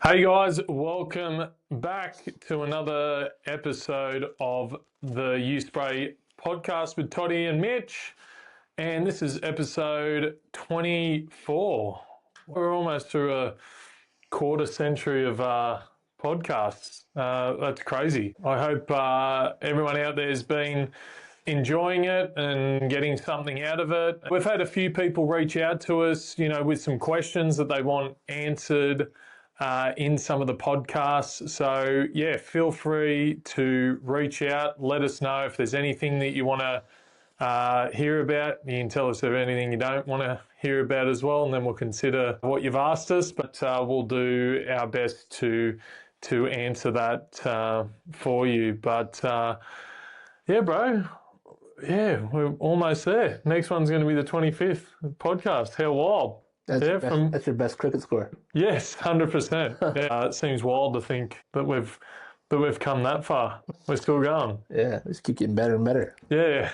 Hey guys, welcome back to another episode of the U Spray podcast with Toddy and Mitch. And this is episode 24. We're almost through a quarter century of podcasts. That's crazy. I hope everyone out there has been enjoying it and getting something out of it. We've had a few people reach out to us, with some questions that they want answered in some of the podcasts. So yeah, feel free to reach out. Let us know if there's anything that you want to hear about. You can tell us if anything you don't want to hear about as well, and then we'll consider what you've asked us. But we'll do our best to answer that for you. But yeah, bro. Yeah, we're almost there. Next one's going to be the 25th podcast. How wild. That's your best cricket score. Yes, 100%. Yeah, it seems wild to think that we've come that far. We're still going. Yeah, just keep getting better and better. Yeah.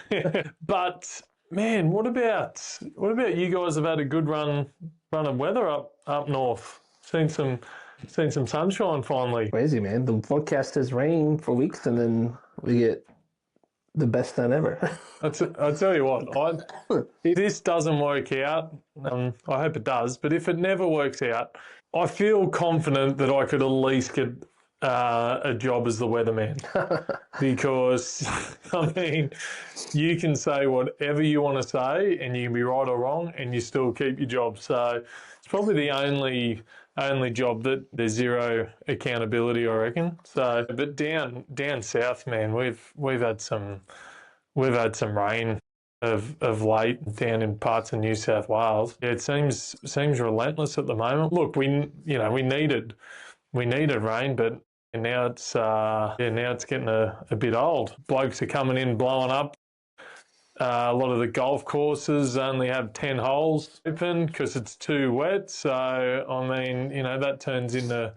But man, what about you guys have had a good run of weather up north? Seen some sunshine finally. Crazy, man. The forecast has rain for weeks and then we get the best sun ever. I'll tell you what, if this doesn't work out, I hope it does, but if it never works out, I feel confident that I could at least get a job as the weatherman. Because, you can say whatever you want to say and you can be right or wrong and you still keep your job. So it's probably the only job that there's zero accountability, I reckon. So, but down south, man, we've had some rain of late down in parts of New South Wales. Yeah, it seems relentless at the moment. Look, we needed rain, but now it's getting a bit old. Blokes are coming in blowing up. A lot of the golf courses only have 10 holes open because it's too wet. So, that turns into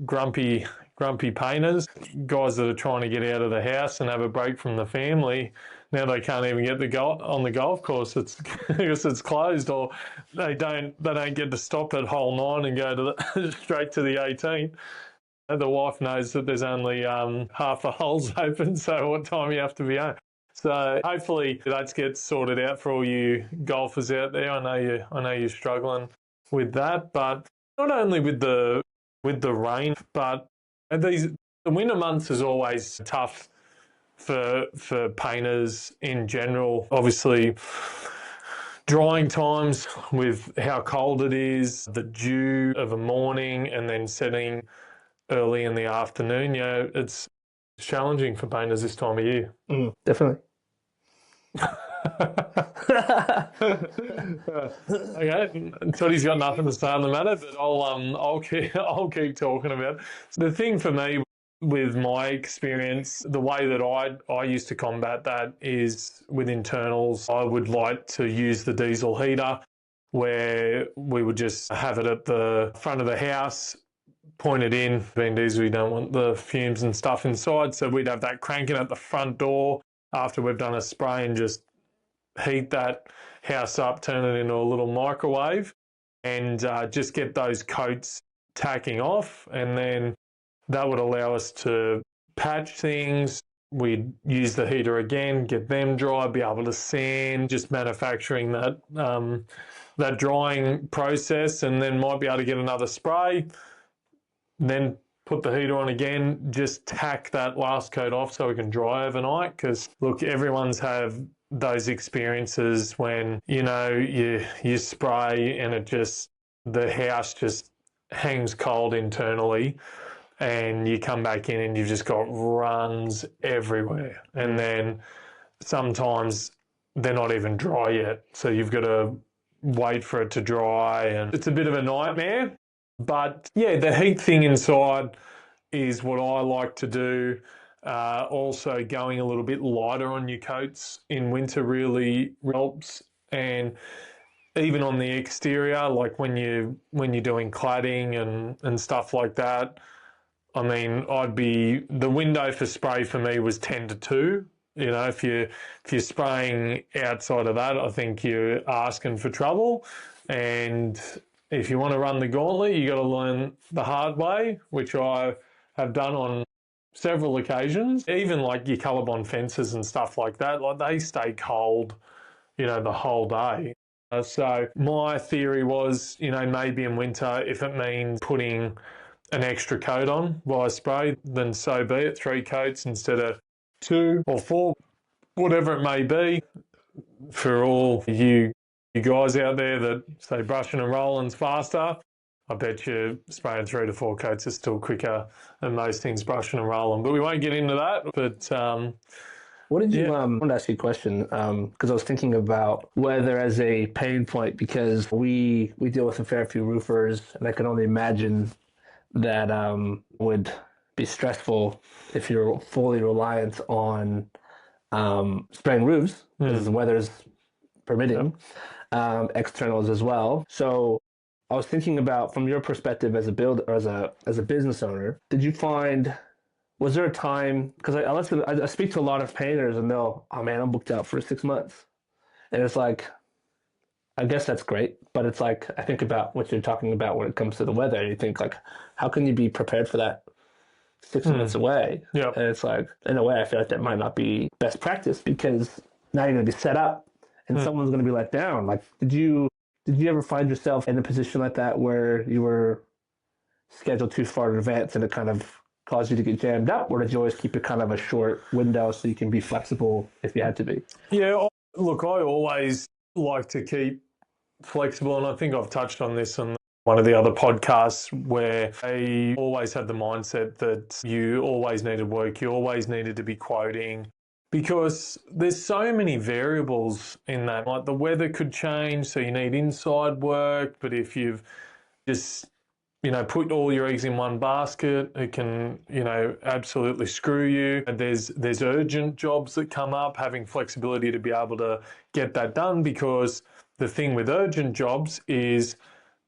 grumpy painters, guys that are trying to get out of the house and have a break from the family. Now they can't even get on the golf course. Because it's closed, or they don't get to stop at hole 9 and go straight to the 18th. The wife knows that there's only half the holes open, so what time you have to be home. So hopefully that gets sorted out for all you golfers out there. I know you're struggling with that, but not only with the rain, but the winter months is always tough for painters in general. Obviously, drying times with how cold it is, the dew of a morning, and then setting early in the afternoon. It's challenging for painters this time of year. Definitely. Okay, Toddy's got nothing to say on the matter, but I'll keep talking about it. The thing for me with my experience, the way that I used to combat that is with internals. I would like to use the diesel heater, where we would just have it at the front of the house, point it in. Being diesel, we don't want the fumes and stuff inside, so we'd have that cranking at the front door after we've done a spray and just heat that house up, turn it into a little microwave, and just get those coats tacking off. And then that would allow us to patch things. We'd use the heater again, get them dry, be able to sand, just manufacturing that drying process, and then might be able to get another spray, then put the heater on again, just tack that last coat off so we can dry overnight. Because look, everyone's have those experiences when you spray and the house just hangs cold internally, and you come back in and you've just got runs everywhere, and then sometimes they're not even dry yet, so you've got to wait for it to dry, and it's a bit of a nightmare. But yeah, the heat thing inside is what I like to do. Also, going a little bit lighter on your coats in winter really helps. And even on the exterior, like when you're doing cladding and stuff like that, the window for spray for me was 10 to 2. If you're spraying outside of that, I think you're asking for trouble. And if you want to run the gauntlet, you got to learn the hard way, which I have done on several occasions. Even like your colorbond fences and stuff like that, like they stay cold, the whole day. So my theory was, maybe in winter, if it means putting an extra coat on via spray, then so be it. 3 coats instead of 2 or 4, whatever it may be. For all you guys out there that say brushing and rolling's faster, I bet you spraying 3 to 4 coats is still quicker than most things brushing and rolling. But we won't get into that. But what did you? I wanted to ask you a question because I was thinking about weather as a pain point because we deal with a fair few roofers, and I can only imagine that would be stressful if you're fully reliant on spraying roofs because the weather's permitting, externals as well. So I was thinking about from your perspective as a builder or as a business owner, did you find was there a time because I speak to a lot of painters and they'll oh man I'm booked out for 6 months and it's like I guess that's great but it's like I think about what you're talking about when it comes to the weather and you think like how can you be prepared for that 6 months away? Yeah. And it's like in a way I feel like that might not be best practice because now you're going to be set up and someone's going to be let down. Like did you ever find yourself in a position like that where you were scheduled too far in advance and it kind of caused you to get jammed up, or did you always keep it kind of a short window so you can be flexible if you had to be? Yeah, look, I always like to keep flexible, and I think I've touched on this on one of the other podcasts where I always had the mindset that you always needed work, you always needed to be quoting, because there's so many variables in that. Like the weather could change, so you need inside work, but if you've just put all your eggs in one basket, it can, absolutely screw you. And there's urgent jobs that come up, having flexibility to be able to get that done, because the thing with urgent jobs is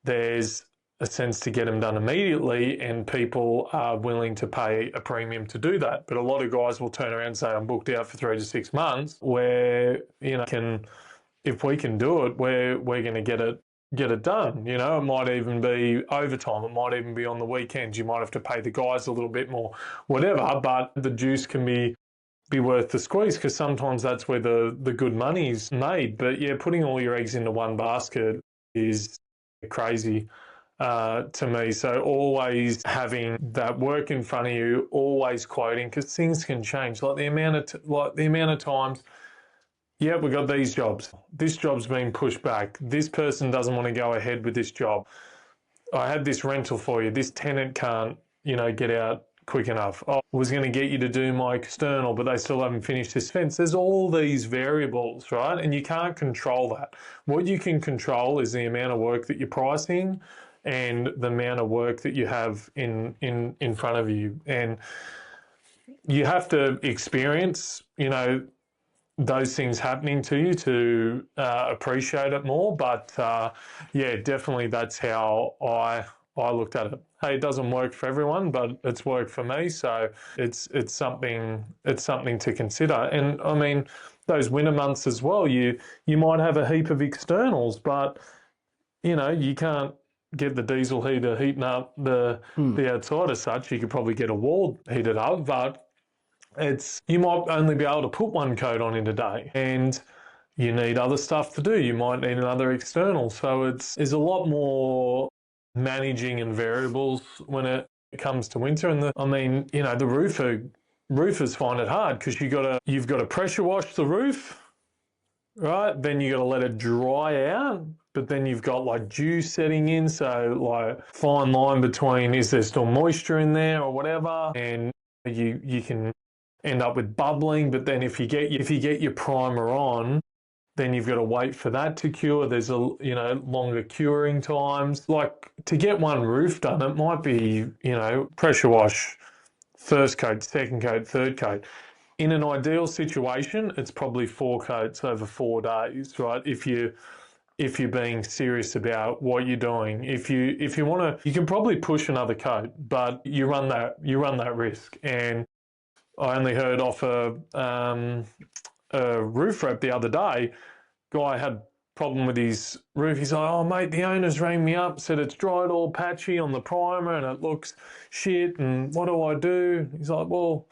there's a sense to get them done immediately and people are willing to pay a premium to do that. But a lot of guys will turn around and say, I'm booked out for 3 to 6 months, where, if we can do it, we're going to get it done. It might even be overtime. It might even be on the weekends. You might have to pay the guys a little bit more, whatever. But the juice can be worth the squeeze because sometimes that's where the good money's made. But yeah, putting all your eggs into one basket is crazy to me. So always having that work in front of you, always quoting because things can change. Like the amount of times. Yeah, we got these jobs. This job's been pushed back. This person doesn't want to go ahead with this job. I had this rental for you. This tenant can't, get out quick enough. I was going to get you to do my external, but they still haven't finished this fence. There's all these variables, right? And you can't control that. What you can control is the amount of work that you're pricing and the amount of work that you have in front of you. And you have to experience, those things happening to you to appreciate it more. But yeah, definitely that's how I looked at it. Hey, it doesn't work for everyone, but it's worked for me. So it's something to consider. And I mean, those winter months as well, you might have a heap of externals, but you can't get the diesel heater heating up the outside as such. You could probably get a wall heated up, but you might only be able to put one coat on in a day and you need other stuff to do. You might need another external. So there's a lot more managing and variables when it comes to winter. And the roofers find it hard because you've got to pressure wash the roof, right? Then you got to let it dry out. But then you've got like dew setting in. So like fine line between is there still moisture in there or whatever. And you can end up with bubbling, but then if you get your primer on, then you've got to wait for that to cure. There's longer curing times. Like to get one roof done, it might be pressure wash, first coat, second coat, third coat. In an ideal situation, it's probably 4 coats over 4 days, right? If you're being serious about what you're doing, if you want to, you can probably push another coat, but you run that risk. And I only heard off a roof rep the other day. Guy had problem with his roof. He's like, oh, mate, the owners rang me up, said it's dried all patchy on the primer and it looks shit, and what do I do? He's like, well,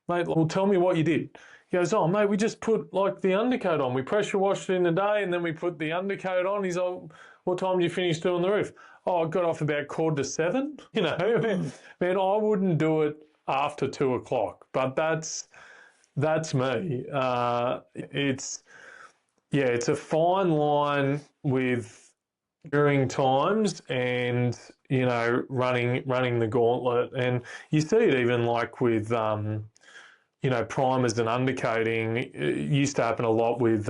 mate, well, tell me what you did. He goes, oh, mate, we just put like the undercoat on. We pressure washed it in the day and then we put the undercoat on. He's like, what time did you finish doing the roof? Oh, I got off about 6:45. You know, man, I wouldn't do it after 2 o'clock, but that's me. It's a fine line with during times and, you know, running the gauntlet. And you see it even like with, you know, primers and undercoating. It used to happen a lot with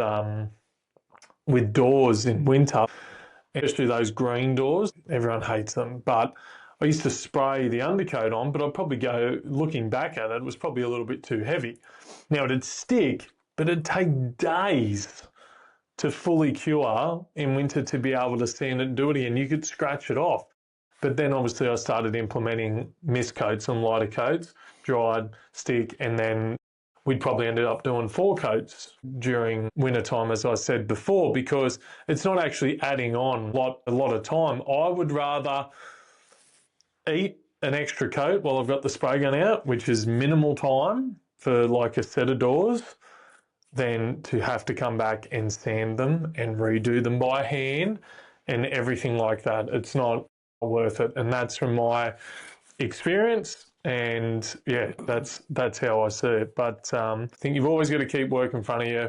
doors in winter, especially those green doors. Everyone hates them, but I used to spray the undercoat on, but I'd probably go, looking back at it, it was probably a little bit too heavy. Now it'd stick, but it'd take days to fully cure in winter to be able to sand it and do it again. You could scratch it off. But then obviously I started implementing mist coats and lighter coats, dried, stick, and then we'd probably ended up doing 4 coats during winter time, as I said before, because it's not actually adding on a lot of time. I would rather eat an extra coat while I've got the spray gun out, which is minimal time for like a set of doors, than to have to come back and sand them and redo them by hand and everything like that. It's not worth it. And that's from my experience. And yeah, that's how I see it. But I think you've always got to keep work in front of you,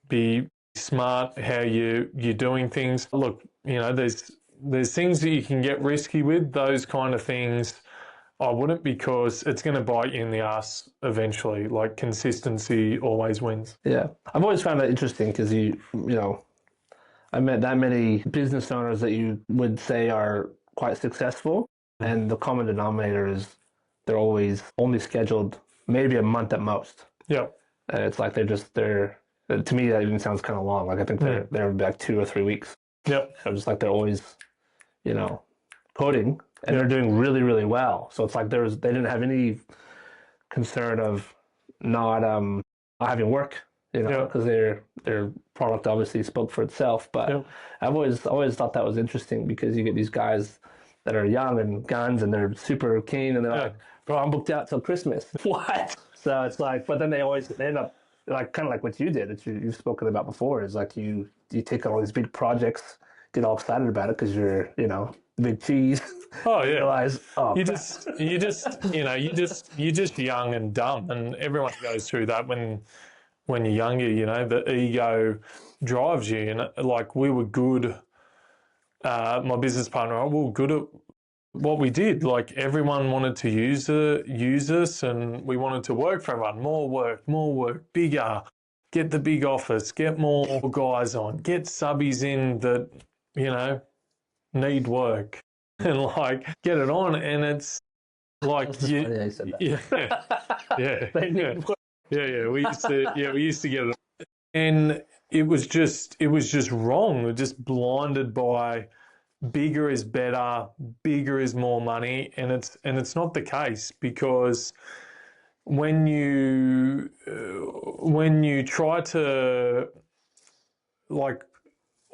be smart how you're doing things. Look, you know, there's things that you can get risky with. Those kind of things I wouldn't, because it's going to bite you in the ass eventually. Like, consistency always wins. Yeah, I've always found that interesting because you know, I met that many business owners that you would say are quite successful, and the common denominator is they're always only scheduled maybe a month at most. Yeah. And it's like they're to me that even sounds kind of long. Like I think they're like 2 or 3 weeks. Yep. So just like they're always, you know, coding, and they're doing really, really well. So it's like they didn't have any concern of not having work, you know, because their product obviously spoke for itself. But I've always thought that was interesting, because you get these guys that are young and guns and they're super keen, and they're like, bro, I'm booked out till Christmas. What? So it's like, but then they end up like kind of like what you did, that you've spoken about before, is like you take on all these big projects, get all excited about it because you're, you know, big cheese. Oh yeah. Realize, you're just young and dumb, and everyone goes through that when you're younger. You know, the ego drives you. And like, we were good. My business partner, we were good at what we did. Like, everyone wanted to use us, and we wanted to work for everyone. More work, bigger. Get the big office. Get more guys on. Get subbies in that, you know, need work, and like get it on. And it's like, funny I said that. We used to get it, and it was just wrong. We're just blinded by bigger is better, bigger is more money, and it's not the case, because when you try to, like,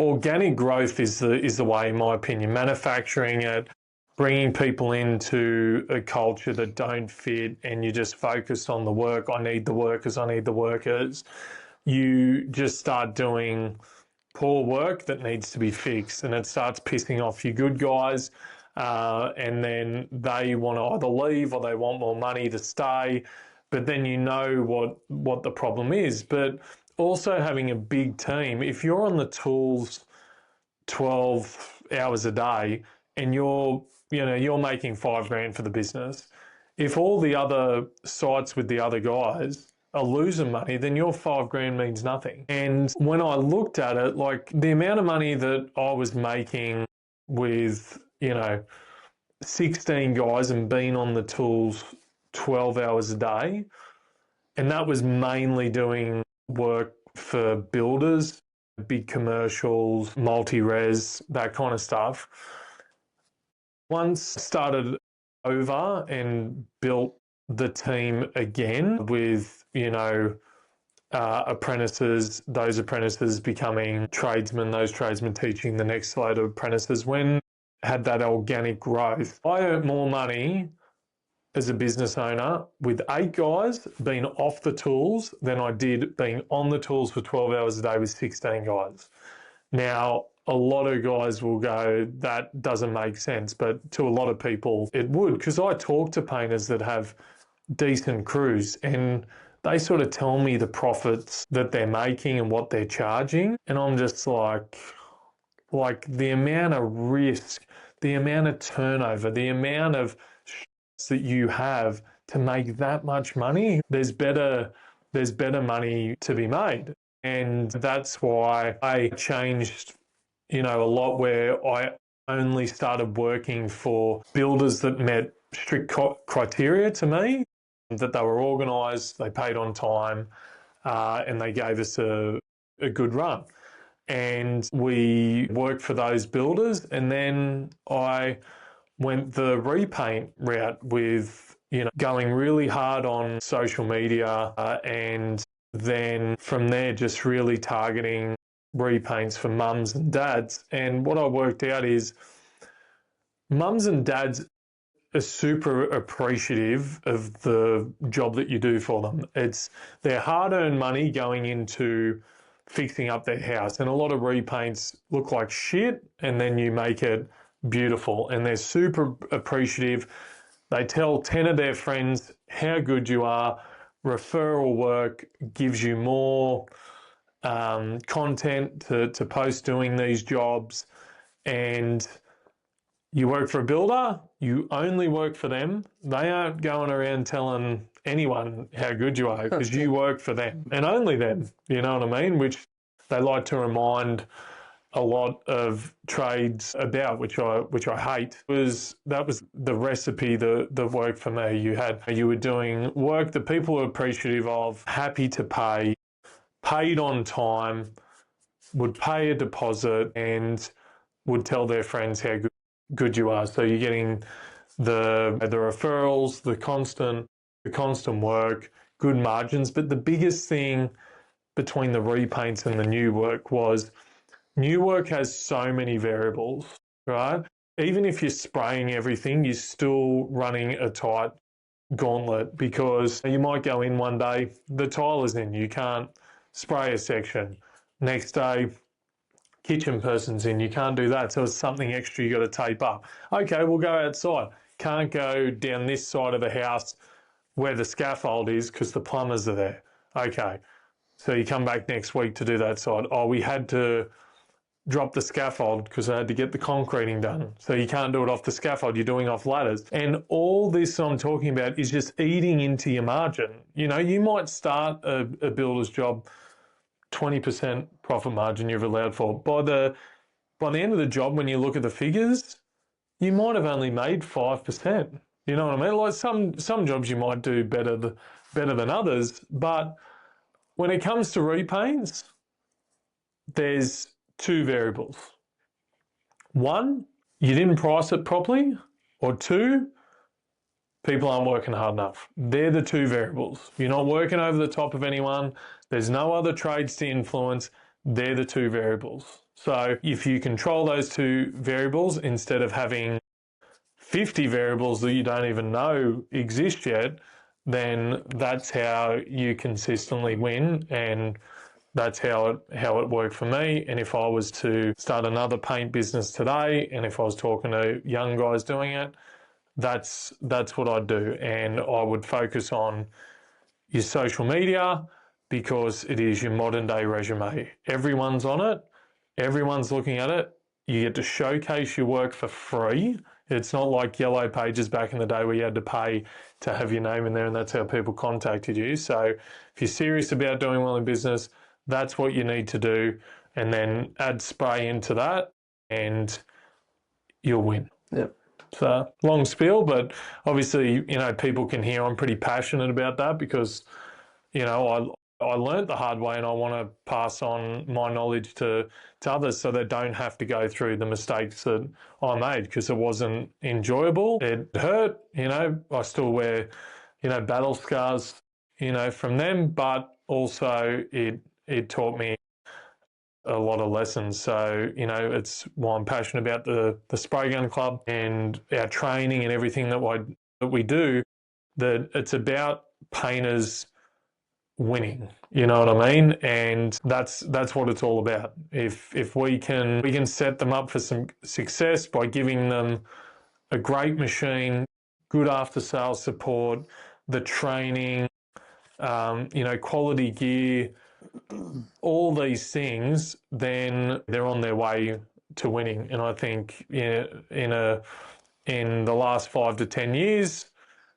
organic growth is the way, in my opinion. Manufacturing it, bringing people into a culture that don't fit, and you just focus on the work. I need the workers. You just start doing poor work that needs to be fixed, and it starts pissing off your good guys. And then they want to either leave or they want more money to stay. But then you know what the problem is. But also having a big team, if you're on the tools 12 hours a day and you're making $5,000 for the business, if all the other sites with the other guys are losing money, then your $5,000 means nothing. And when I looked at it, like, the amount of money that I was making with, 16 guys and being on the tools 12 hours a day, and that was mainly doing work for builders, big commercials, multi-res, that kind of stuff. Once started over and built the team again with, apprentices, those apprentices becoming tradesmen, those tradesmen teaching the next load of apprentices. When I had that organic growth, I earned more money as a business owner with 8 guys being off the tools than I did being on the tools for 12 hours a day with 16 guys. Now, a lot of guys will go, that doesn't make sense, but to a lot of people it would, because I talk to painters that have decent crews and they sort of tell me the profits that they're making and what they're charging. And I'm just like the amount of risk, the amount of turnover, the amount of that you have to make that much money, there's better money to be made. And that's why I changed, a lot, where I only started working for builders that met strict criteria to me, that they were organised, they paid on time, and they gave us a good run. And we worked for those builders, and then I went the repaint route with, going really hard on social media, and then from there just really targeting repaints for mums and dads. And what I worked out is mums and dads are super appreciative of the job that you do for them. It's their hard-earned money going into fixing up their house. And a lot of repaints look like shit, and then you make it beautiful. And they're super appreciative. They tell 10 of their friends how good you are. Referral work gives you more content to post doing these jobs. And you work for a builder, you only work for them. They aren't going around telling anyone how good you are, because you work for them and only them, you know what I mean? Which they like to remind a lot of trades about, which I hate. That was the recipe that worked for me. You were doing work that people were appreciative of, happy to pay, paid on time, would pay a deposit, and would tell their friends how good you are. So you're getting the referrals, the constant work, good margins. But the biggest thing between the repaints and the new work was new work has so many variables, right? Even if you're spraying everything, you're still running a tight gauntlet, because you might go in one day, the tile is in, you can't spray a section. Next day, kitchen person's in, you can't do that, so it's something extra you got to tape up. Okay, we'll go outside. Can't go down this side of the house where the scaffold is because the plumbers are there. Okay, so you come back next week to do that side. Oh, we had to drop the scaffold because I had to get the concreting done. So you can't do it off the scaffold, you're doing off ladders. And all this I'm talking about is just eating into your margin. You might start a builder's job 20% profit margin you're allowed for. By the end of the job, when you look at the figures, you might have only made 5%. You know what I mean? Like some jobs you might do better than others, but when it comes to repaints, there's 2 variables. 1, you didn't price it properly, or 2, people aren't working hard enough. They're the 2 variables. You're not working over the top of anyone. There's no other trades to influence. They're the 2 variables. So if you control those 2 variables instead of having 50 variables that you don't even know exist yet, then that's how you consistently win. And that's how it worked for me. And if I was to start another paint business today, and if I was talking to young guys doing it, that's what I'd do. And I would focus on your social media, because it is your modern day resume. Everyone's on it. Everyone's looking at it. You get to showcase your work for free. It's not like Yellow Pages back in the day where you had to pay to have your name in there, and that's how people contacted you. So if you're serious about doing well in business, that's what you need to do. And then add spray into that and you'll win. Yep. So long spiel, but obviously, people can hear I'm pretty passionate about that, because, I learned the hard way, and I want to pass on my knowledge to others so they don't have to go through the mistakes that I made, because it wasn't enjoyable. It hurt, I still wear, battle scars, from them, but also it taught me a lot of lessons. So, you know, it's why I'm passionate about the spray gun club and our training and everything that we do, that it's about painters winning. You know what I mean? And that's what it's all about. If we can set them up for some success by giving them a great machine, good after sales support, the training, you know, quality gear, all these things, then they're on their way to winning. And I think in the last 5 to 10 years,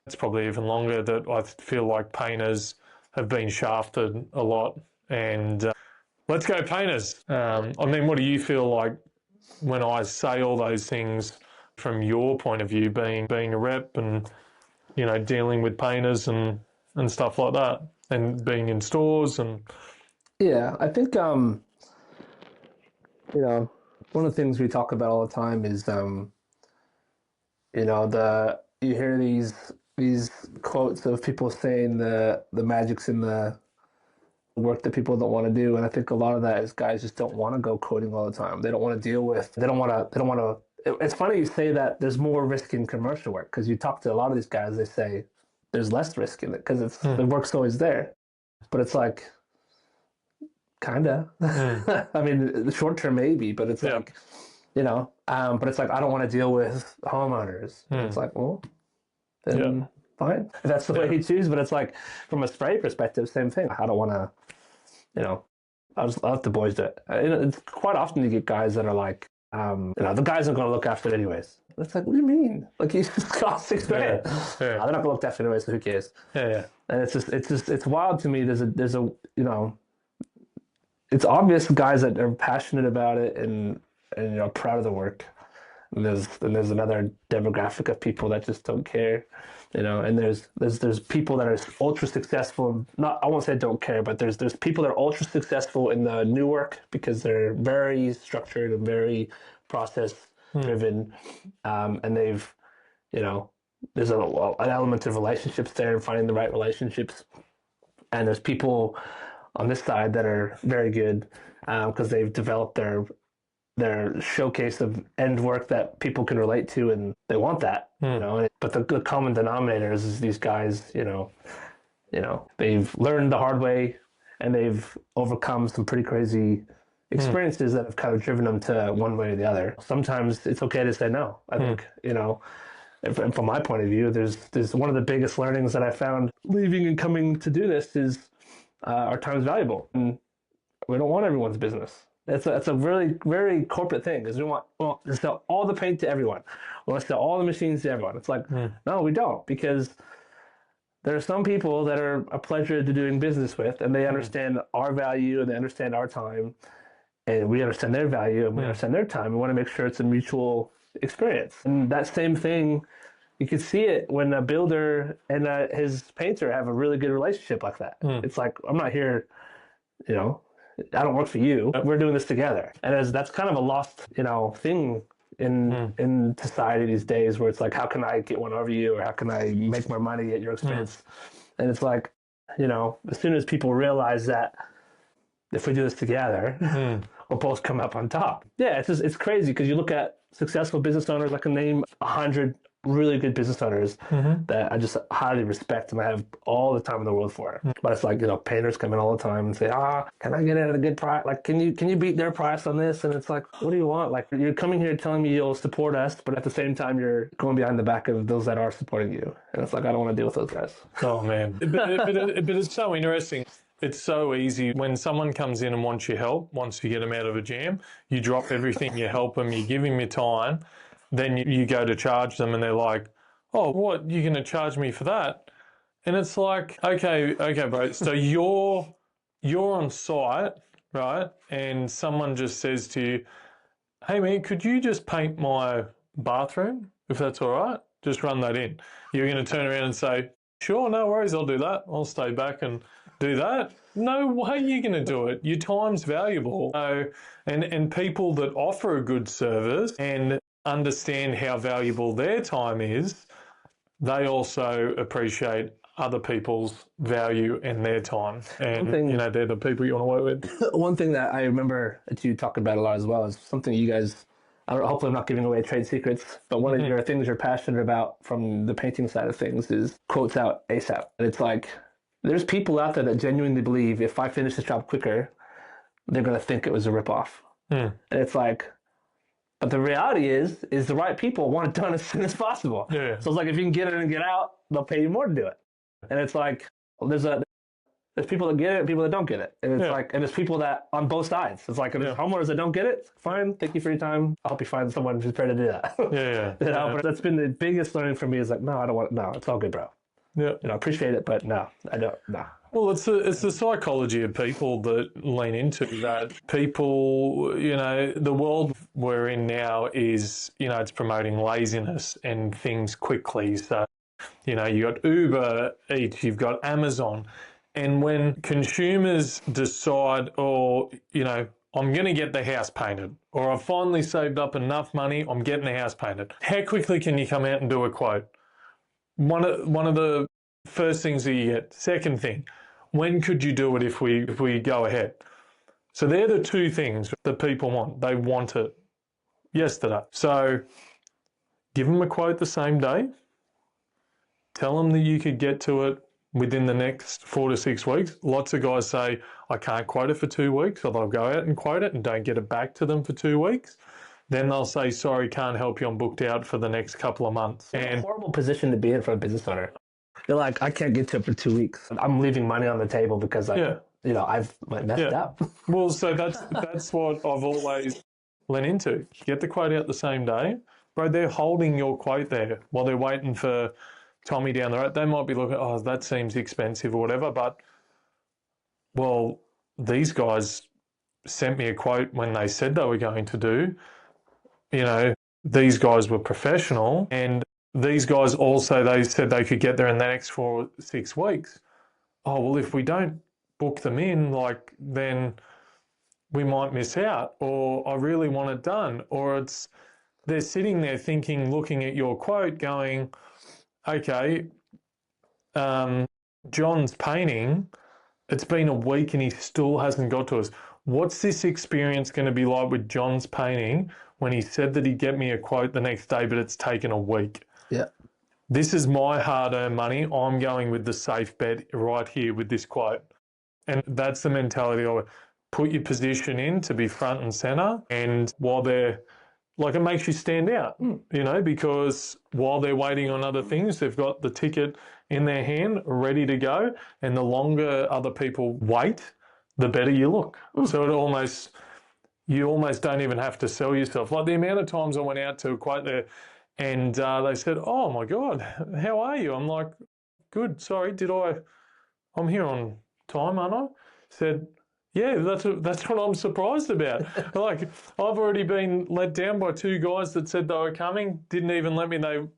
it's probably even longer, that I feel like painters have been shafted a lot. And let's go painters. I mean, what do you feel like when I say all those things from your point of view, being a rep and, you know, dealing with painters and stuff like that, and being in stores and Yeah, I think you know, one of the things we talk about all the time is you know, you hear these quotes of people saying the magic's in the work that people don't want to do, and I think a lot of that is guys just don't want to go coding all the time. They don't want to deal with. They don't want to. It's funny you say that. There's more risk in commercial work, because you talk to a lot of these guys. They say there's less risk in it because it's the work's always there, but it's like kinda. I mean, the short term maybe, but it's like, you know, but it's like I don't want to deal with homeowners. It's like, well, then fine. If that's the way you choose. But it's like from a spray perspective, same thing. I don't want to, you know, I'll let the boys do it. It's quite often you get guys that are like, you know, the guys aren't going to look after it anyways. It's like, what do you mean? Like, you just cost $6 grand. They're not going to look after it anyways, so who cares? And it's wild to me. There's a, you know, it's obvious guys that are passionate about it and you know, proud of the work. And there's another demographic of people that just don't care, you know. And there's people that are ultra successful. Not, I won't say don't care, but there's people that are ultra successful in the new work because they're very structured and very process driven, and they've, you know, there's an element of relationships there and finding the right relationships. And there's people on this side that are very good because they've developed their showcase of end work that people can relate to, and they want that, you know. But the common denominator is these guys, you know, they've learned the hard way, and they've overcome some pretty crazy experiences that have kind of driven them to one way or the other. Sometimes it's okay to say no. I think, you know, from my point of view, there's one of the biggest learnings that I found leaving and coming to do this is our time's valuable, and we don't want everyone's business. That's a really very corporate thing, because we want to sell all the paint to everyone. We want to sell all the machines to everyone. It's like, no, we don't, because there are some people that are a pleasure to doing business with, and they understand our value and they understand our time, and we understand their value and we understand their time. We want to make sure it's a mutual experience. And that same thing, you can see it when a builder and his painter have a really good relationship like that. It's like, I'm not here, you know, I don't work for you. We're doing this together. And that's kind of a lost, you know, thing in society these days, where it's like, how can I get one over you, or how can I make more money at your expense? And it's like, you know, as soon as people realize that if we do this together, we'll both come up on top. Yeah, it's crazy, because you look at successful business owners. I can name 100 really good business owners that I just highly respect, and I have all the time in the world for it. But it's like, you know, painters come in all the time and say, can I get it at a good price? Like, can you beat their price on this? And it's like, what do you want? Like, you're coming here telling me you'll support us, but at the same time you're going behind the back of those that are supporting you. And it's like, I don't want to deal with those guys. Oh man, but it's so interesting. It's so easy when someone comes in and wants your help. Once you get them out of a jam, you drop everything, you help them, you give them your time. Then you go to charge them, and they're like, "Oh, what? You're going to charge me for that?" And it's like, okay, bro. So you're on site, right? And someone just says to you, "Hey, man, could you just paint my bathroom, if that's all right? Just run that in." You're going to turn around and say, "Sure, no worries, I'll do that. I'll stay back and do that." No way you're going to do it. Your time's valuable. So, and people that offer a good service and understand how valuable their time is, they also appreciate other people's value and their time. And, they're the people you want to work with. One thing that I remember that you talk about a lot as well is something you guys, I don't know, hopefully I'm not giving away trade secrets, but one of your things you're passionate about from the painting side of things is quotes out ASAP. And it's like, there's people out there that genuinely believe if I finish this job quicker, they're going to think it was a ripoff. And it's like, but the reality is the right people want it done as soon as possible. Yeah. So it's like, if you can get it and get out, they'll pay you more to do it. And it's like, well, there's people that get it and people that don't get it. And it's like, and there's people that on both sides. It's like, there's homeowners that don't get it. Fine. Thank you for your time. I'll help you find someone who's prepared to do that. But that's been the biggest learning for me is like, no, I don't want, no, it's all good, bro. Yeah. Appreciate it, but no, I don't, no. Well, it's the psychology of people that lean into that. People, the world we're in now is, it's promoting laziness and things quickly. So, you got Uber Eats, you've got Amazon. And when consumers decide, I'm going to get the house painted, or I've finally saved up enough money, I'm getting the house painted. How quickly can you come out and do a quote? One of the first things that you get. Second thing, when could you do it if we go ahead? So they're the two things that people want. They want it yesterday. So give them a quote the same day. Tell them that you could get to it within the next 4 to 6 weeks. Lots of guys say, I can't quote it for 2 weeks, or they'll go out and quote it and don't get it back to them for 2 weeks. Then they'll say, sorry, can't help you, I'm booked out for the next couple of months. It's a horrible position to be in for a business owner. You're like, I can't get to it for 2 weeks. I'm leaving money on the table because I've messed up. Well, so that's what I've always lent into. Get the quote out the same day. Bro, they're holding your quote there while they're waiting for Tommy down the road. They might be looking, oh, that seems expensive or whatever, but, well, these guys sent me a quote when they said they were going to do. These guys were professional, and these guys also, they said they could get there in the next 4 or 6 weeks. Oh, well, if we don't book them in, then we might miss out, or I really want it done. Or they're sitting there thinking, looking at your quote going, okay, John's painting, it's been a week and he still hasn't got to us. What's this experience going to be like with John's painting when he said that he'd get me a quote the next day, but it's taken a week? Yeah. This is my hard-earned money. I'm going with the safe bet right here with this quote. And that's the mentality of it. Put your position in to be front and center. And while they're, it makes you stand out, because while they're waiting on other things, they've got the ticket in their hand, ready to go. And the longer other people wait, the better you look. So you almost don't even have to sell yourself. Like the amount of times I went out to a quote there and they said, oh my God, how are you? I'm like, good, sorry, I'm here on time, aren't I? Said, yeah, that's what I'm surprised about. I've already been let down by 2 guys that said they were coming, didn't even let me know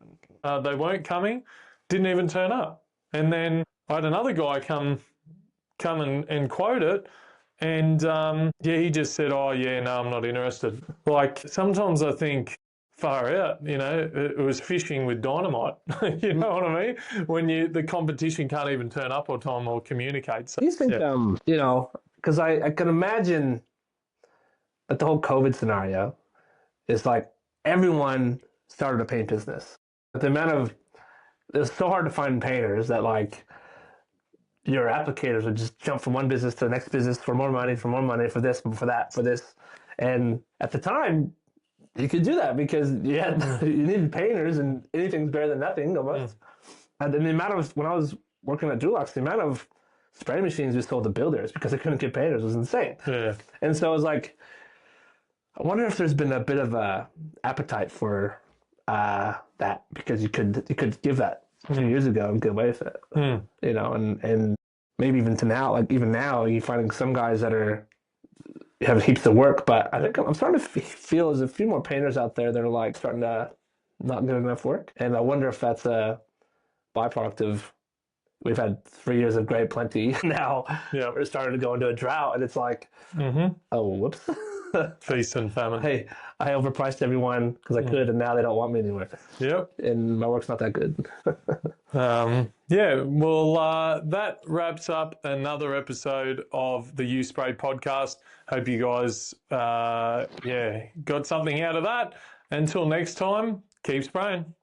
they weren't coming, didn't even turn up. And then I had another guy come and quote it, and he just said, oh yeah, no, I'm not interested. Sometimes I think far out, it was fishing with dynamite. You know what I mean? When the competition can't even turn up on time or communicate. So, do you think, because I can imagine that the whole COVID scenario is like everyone started a paint business. But it's so hard to find painters that your applicators would just jump from one business to the next business for more money, for this, for that, for this. And at the time, you could do that because you needed painters, and anything's better than nothing almost. And then the amount of, when I was working at Dulux, the amount of spray machines we sold to builders because they couldn't get painters was insane. Yeah. And so I was like, I wonder if there's been a bit of a appetite for that, because you could give that 2 years ago and get away with it. And maybe even to now, even now, you're finding some guys that have heaps of work, but I think I'm starting to feel there's a few more painters out there that are starting to not get enough work. And I wonder if that's a byproduct of, we've had 3 years of great plenty. Now we're starting to go into a drought, and it's like, oh, whoops. Feast and famine. Hey, I overpriced everyone because I could, and now they don't want me anymore. Yep. And my work's not that good. Yeah, well, that wraps up another episode of the U Spray podcast. Hope you guys, got something out of that. Until next time, keep spraying.